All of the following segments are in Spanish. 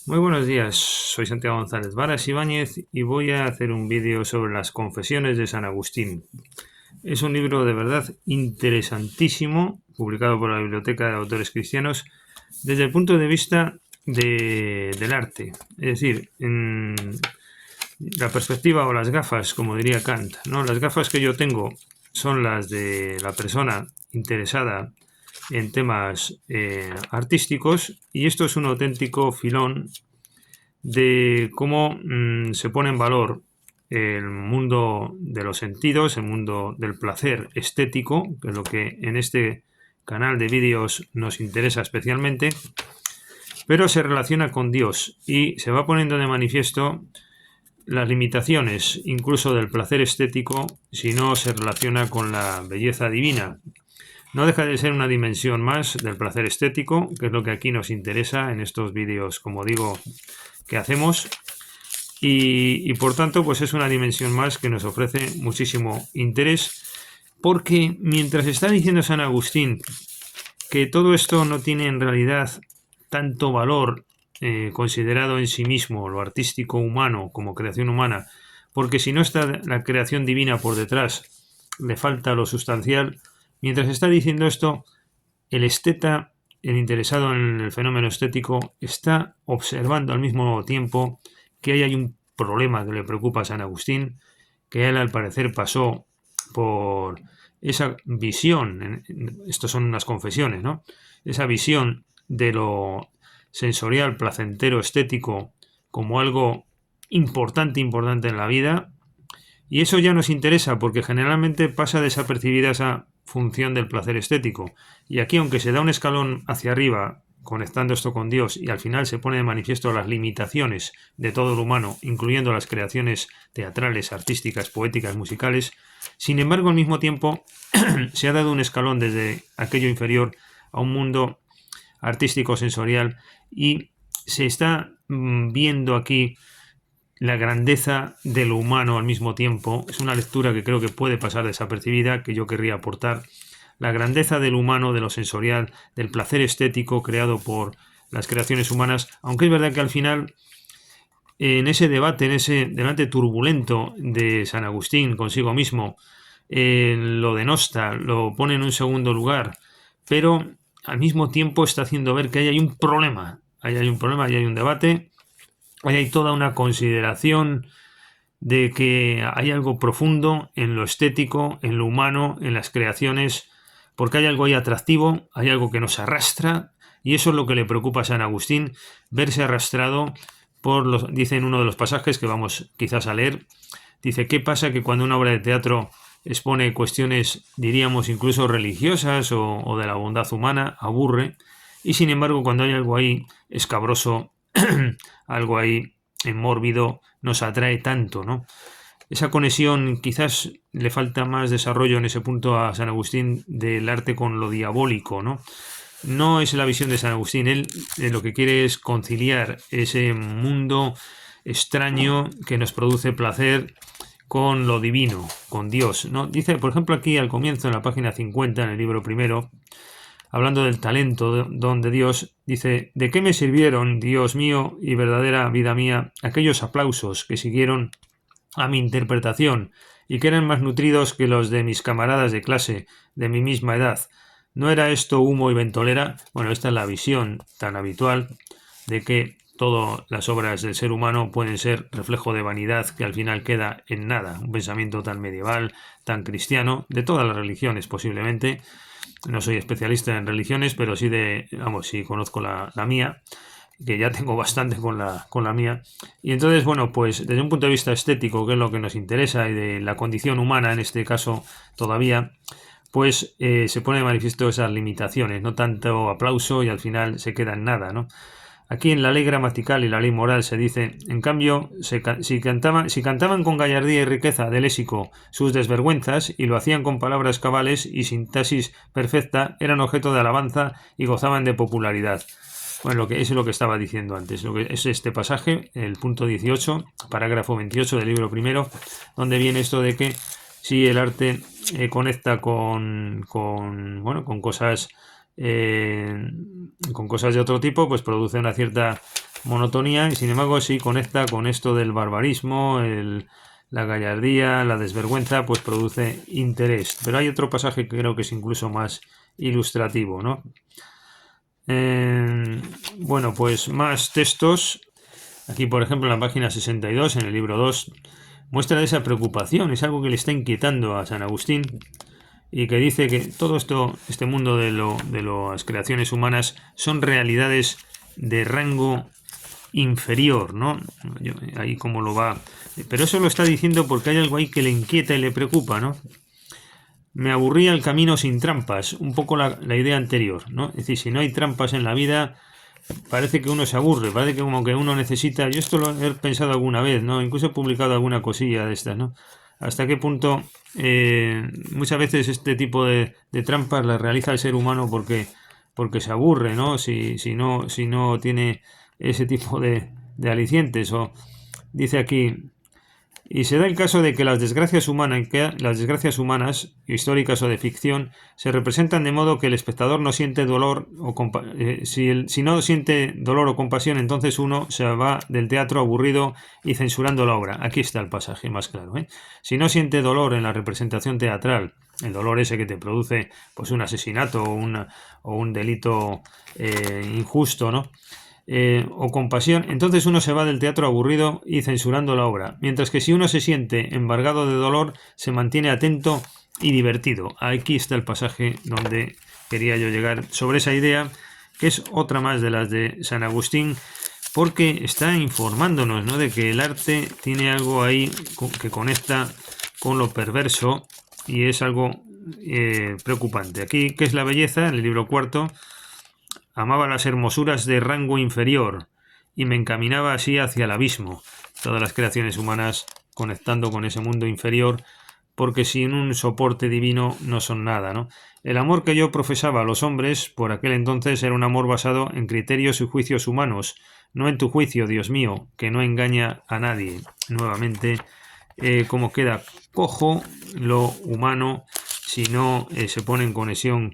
Muy buenos días, soy Santiago González Varas Ibáñez y voy a hacer un vídeo sobre las Confesiones de San Agustín. Es un libro de verdad interesantísimo, publicado por la Biblioteca de Autores Cristianos, desde el punto de vista del arte. Es decir, en la perspectiva o las gafas, como diría Kant, ¿no? Las gafas que yo tengo son las de la persona interesada en temas artísticos, y esto es un auténtico filón de cómo se pone en valor el mundo de los sentidos, el mundo del placer estético, que es lo que en este canal de vídeos nos interesa especialmente, pero se relaciona con Dios y se va poniendo de manifiesto las limitaciones incluso del placer estético si no se relaciona con la belleza divina. No deja de ser una dimensión más del placer estético, que es lo que aquí nos interesa en estos vídeos, como digo, que hacemos. Y por tanto, pues es una dimensión más que nos ofrece muchísimo interés, porque mientras está diciendo San Agustín que todo esto no tiene en realidad tanto valor considerado en sí mismo, lo artístico humano como creación humana, porque si no está la creación divina por detrás, le falta lo sustancial. Mientras está diciendo esto, el esteta, el interesado en el fenómeno estético, está observando al mismo tiempo que ahí hay un problema que le preocupa a San Agustín, que él al parecer pasó por esa visión, estos son unas confesiones, ¿no? Esa visión de lo sensorial, placentero, estético, como algo importante en la vida, y eso ya nos interesa porque generalmente pasa desapercibida esa función del placer estético. Y aquí, aunque se da un escalón hacia arriba, conectando esto con Dios, y al final se pone de manifiesto las limitaciones de todo lo humano, incluyendo las creaciones teatrales, artísticas, poéticas, musicales, sin embargo, al mismo tiempo, se ha dado un escalón desde aquello inferior a un mundo artístico, sensorial, y se está viendo aquí la grandeza de lo humano al mismo tiempo. Es una lectura que creo que puede pasar desapercibida, que yo querría aportar. La grandeza del humano, de lo sensorial, del placer estético creado por las creaciones humanas, aunque es verdad que al final, en ese debate, en ese debate turbulento de San Agustín consigo mismo, lo denosta, lo pone en un segundo lugar, pero al mismo tiempo está haciendo ver que ahí hay un problema, ahí hay un problema, ahí hay un debate, ahí hay toda una consideración de que hay algo profundo en lo estético, en lo humano, en las creaciones, porque hay algo ahí atractivo, hay algo que nos arrastra, y eso es lo que le preocupa a San Agustín, verse arrastrado por los, dice en uno de los pasajes que vamos quizás a leer, dice, ¿qué pasa que cuando una obra de teatro expone cuestiones, diríamos, incluso religiosas o de la bondad humana, aburre, y sin embargo cuando hay algo ahí escabroso, algo ahí mórbido, nos atrae tanto, ¿no? Esa conexión, quizás le falta más desarrollo en ese punto a San Agustín del arte con lo diabólico, ¿no? No es la visión de San Agustín, él lo que quiere es conciliar ese mundo extraño que nos produce placer con lo divino, con Dios, ¿no? Dice, por ejemplo, aquí al comienzo, en la página 50, en el libro primero, hablando del talento, don de Dios, dice, ¿de qué me sirvieron, Dios mío y verdadera vida mía, aquellos aplausos que siguieron a mi interpretación y que eran más nutridos que los de mis camaradas de clase de mi misma edad? ¿No era esto humo y ventolera? Bueno, esta es la visión tan habitual de que todas las obras del ser humano pueden ser reflejo de vanidad que al final queda en nada. Un pensamiento tan medieval, tan cristiano, de todas las religiones posiblemente. No soy especialista en religiones, pero sí vamos, sí conozco la mía, que ya tengo bastante con la mía. Y entonces, bueno, pues desde un punto de vista estético, que es lo que nos interesa, y de la condición humana en este caso todavía, pues se pone de manifiesto esas limitaciones, no tanto aplauso y al final se queda en nada, ¿no? Aquí en la ley gramatical y la ley moral se dice, en cambio, si cantaban con gallardía y riqueza de léxico sus desvergüenzas y lo hacían con palabras cabales y sintaxis perfecta, eran objeto de alabanza y gozaban de popularidad. Bueno, eso es lo que estaba diciendo antes. Lo que es este pasaje, el punto 18, parágrafo 28 del libro primero, donde viene esto de que si el arte conecta bueno, con cosas de otro tipo, pues produce una cierta monotonía, y sin embargo sí conecta con esto del barbarismo, la gallardía, la desvergüenza, pues produce interés. Pero hay otro pasaje que creo que es incluso más ilustrativo, ¿no? Bueno, pues más textos. Aquí, por ejemplo, en la página 62, en el libro 2, muestra esa preocupación, es algo que le está inquietando a San Agustín, y que dice que todo esto, este mundo de las creaciones humanas, son realidades de rango inferior, ¿no? Ahí como lo va. Pero eso lo está diciendo porque hay algo ahí que le inquieta y le preocupa, ¿no? Me aburría el camino sin trampas, un poco la idea anterior, ¿no? Es decir, si no hay trampas en la vida, parece que uno se aburre, parece que como que uno necesita. Yo esto lo he pensado alguna vez, ¿no? Incluso he publicado alguna cosilla de estas, ¿no? Hasta qué punto muchas veces este tipo de trampas las realiza el ser humano porque se aburre, ¿no? Si no tiene ese tipo de alicientes. O dice aquí, y se da el caso de que las desgracias humanas, históricas o de ficción, se representan de modo que el espectador no siente dolor o si no siente dolor o compasión, entonces uno se va del teatro aburrido y censurando la obra. Aquí está el pasaje más claro, ¿eh? Si no siente dolor en la representación teatral, el dolor ese que te produce pues un asesinato o un delito injusto, ¿no? O compasión, entonces uno se va del teatro aburrido y censurando la obra, mientras que si uno se siente embargado de dolor, se mantiene atento y divertido. Aquí está el pasaje donde quería yo llegar sobre esa idea, que es otra más de las de San Agustín, porque está informándonos, ¿no?, de que el arte tiene algo ahí que conecta con lo perverso y es algo preocupante. Aquí, ¿qué es la belleza? En el libro 4, amaba las hermosuras de rango inferior y me encaminaba así hacia el abismo. Todas las creaciones humanas conectando con ese mundo inferior, porque sin un soporte divino no son nada, ¿no? El amor que yo profesaba a los hombres por aquel entonces era un amor basado en criterios y juicios humanos, no en tu juicio, Dios mío, que no engaña a nadie. Nuevamente, como queda cojo lo humano si no se pone en conexión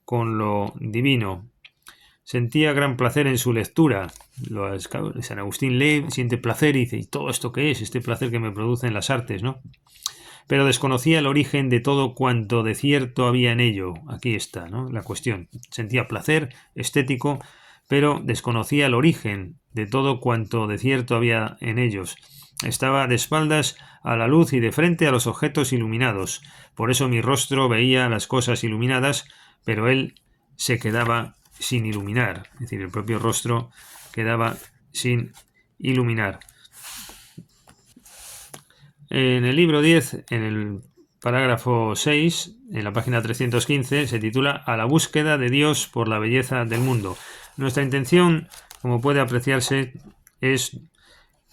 con lo divino. Sentía gran placer en su lectura. San Agustín lee, siente placer y dice, ¿y todo esto qué es? Este placer que me producen las artes, ¿no? Pero desconocía el origen de todo cuanto de cierto había en ello. Aquí está, ¿no?, la cuestión. Sentía placer estético, pero desconocía el origen de todo cuanto de cierto había en ellos. Estaba de espaldas a la luz y de frente a los objetos iluminados. Por eso mi rostro veía las cosas iluminadas, pero él se quedaba sin iluminar, es decir, el propio rostro quedaba sin iluminar. En el libro 10, en el parágrafo 6, en la página 315, se titula A la búsqueda de Dios por la belleza del mundo. Nuestra intención, como puede apreciarse, es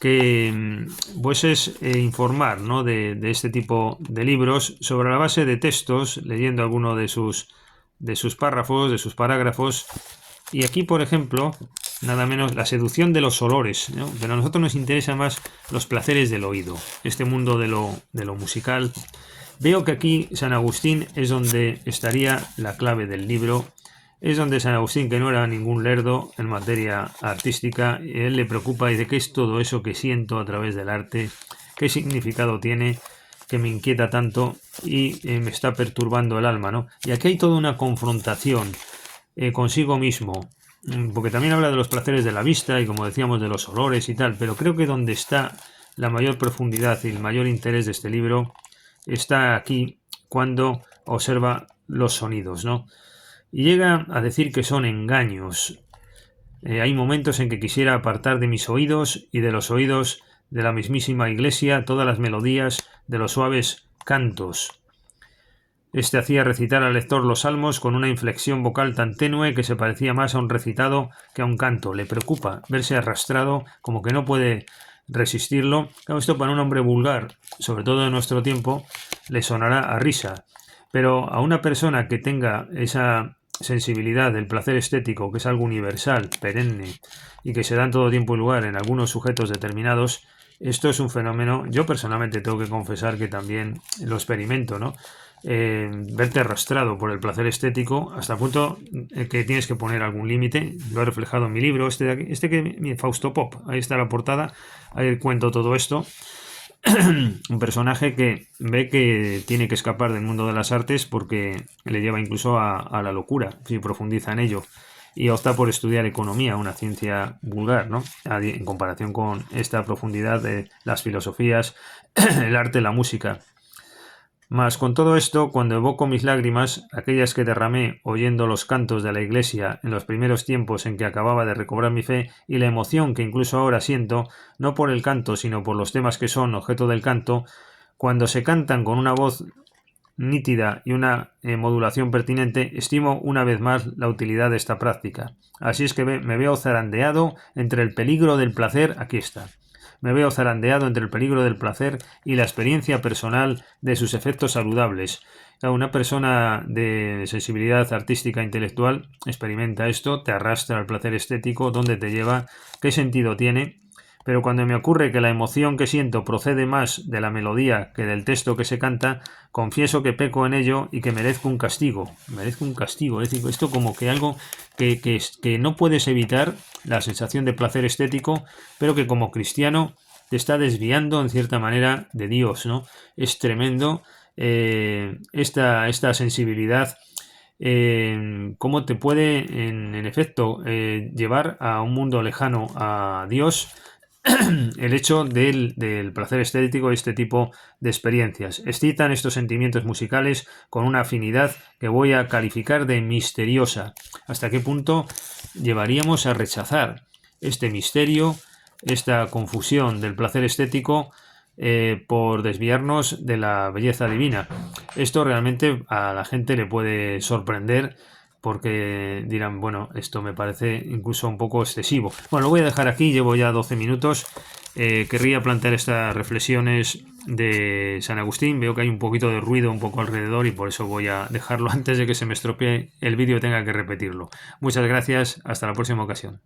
que pues es informar, ¿no?, de este tipo de libros sobre la base de textos, leyendo alguno de sus párrafos, de sus parágrafos. Y aquí, por ejemplo, nada menos la seducción de los olores, ¿no? Pero a nosotros nos interesan más los placeres del oído, este mundo de lo musical. Veo que aquí San Agustín es donde estaría la clave del libro. Es donde San Agustín, que no era ningún lerdo en materia artística, él le preocupa y dice, ¿qué es todo eso que siento a través del arte? ¿Qué significado tiene? Que me inquieta tanto y me está perturbando el alma, ¿no? Y aquí hay toda una confrontación consigo mismo, porque también habla de los placeres de la vista y, como decíamos, de los olores y tal, pero creo que donde está la mayor profundidad y el mayor interés de este libro está aquí, cuando observa los sonidos, ¿no? Y llega a decir que son engaños. Hay momentos en que quisiera apartar de mis oídos y de los oídos de la mismísima Iglesia todas las melodías de los suaves cantos. Este hacía recitar al lector los salmos con una inflexión vocal tan tenue que se parecía más a un recitado que a un canto. Le preocupa verse arrastrado, como que no puede resistirlo. Claro, esto para un hombre vulgar, sobre todo en nuestro tiempo, le sonará a risa. Pero a una persona que tenga esa sensibilidad del placer estético, que es algo universal, perenne, y que se da en todo tiempo y lugar en algunos sujetos determinados, esto es un fenómeno. Yo personalmente tengo que confesar que también lo experimento, ¿no? verte arrastrado por el placer estético hasta el punto que tienes que poner algún límite. Lo he reflejado en mi libro, Fausto Pop, ahí está la portada, ahí cuento todo esto. Un personaje que ve que tiene que escapar del mundo de las artes porque le lleva incluso a la locura si profundiza en ello, y opta por estudiar economía, una ciencia vulgar, ¿no? En comparación con esta profundidad de las filosofías, el arte, la música. Mas con todo esto, cuando evoco mis lágrimas, aquellas que derramé oyendo los cantos de la iglesia en los primeros tiempos en que acababa de recobrar mi fe, y la emoción que incluso ahora siento, no por el canto, sino por los temas que son objeto del canto, cuando se cantan con una voz nítida y una modulación pertinente, estimo una vez más la utilidad de esta práctica. Así es que me veo zarandeado entre el peligro del placer, aquí está. Me veo zarandeado entre el peligro del placer y la experiencia personal de sus efectos saludables. Una persona de sensibilidad artística e intelectual experimenta esto, te arrastra al placer estético, dónde te lleva, qué sentido tiene. Pero cuando me ocurre que la emoción que siento procede más de la melodía que del texto que se canta, confieso que peco en ello y que merezco un castigo. Merezco un castigo. Es decir, esto como que algo que no puedes evitar, la sensación de placer estético, pero que como cristiano te está desviando en cierta manera de Dios, ¿no? Es tremendo esta sensibilidad. Cómo te puede, en efecto, llevar a un mundo lejano a Dios el hecho del placer estético y este tipo de experiencias. Excitan estos sentimientos musicales con una afinidad que voy a calificar de misteriosa. ¿Hasta qué punto llevaríamos a rechazar este misterio, esta confusión del placer estético por desviarnos de la belleza divina? Esto realmente a la gente le puede sorprender, porque dirán, bueno, esto me parece incluso un poco excesivo. Bueno, lo voy a dejar aquí, llevo ya 12 minutos. Querría plantear estas reflexiones de San Agustín. Veo que hay un poquito de ruido un poco alrededor y por eso voy a dejarlo antes de que se me estropee el vídeo y tenga que repetirlo. Muchas gracias, hasta la próxima ocasión.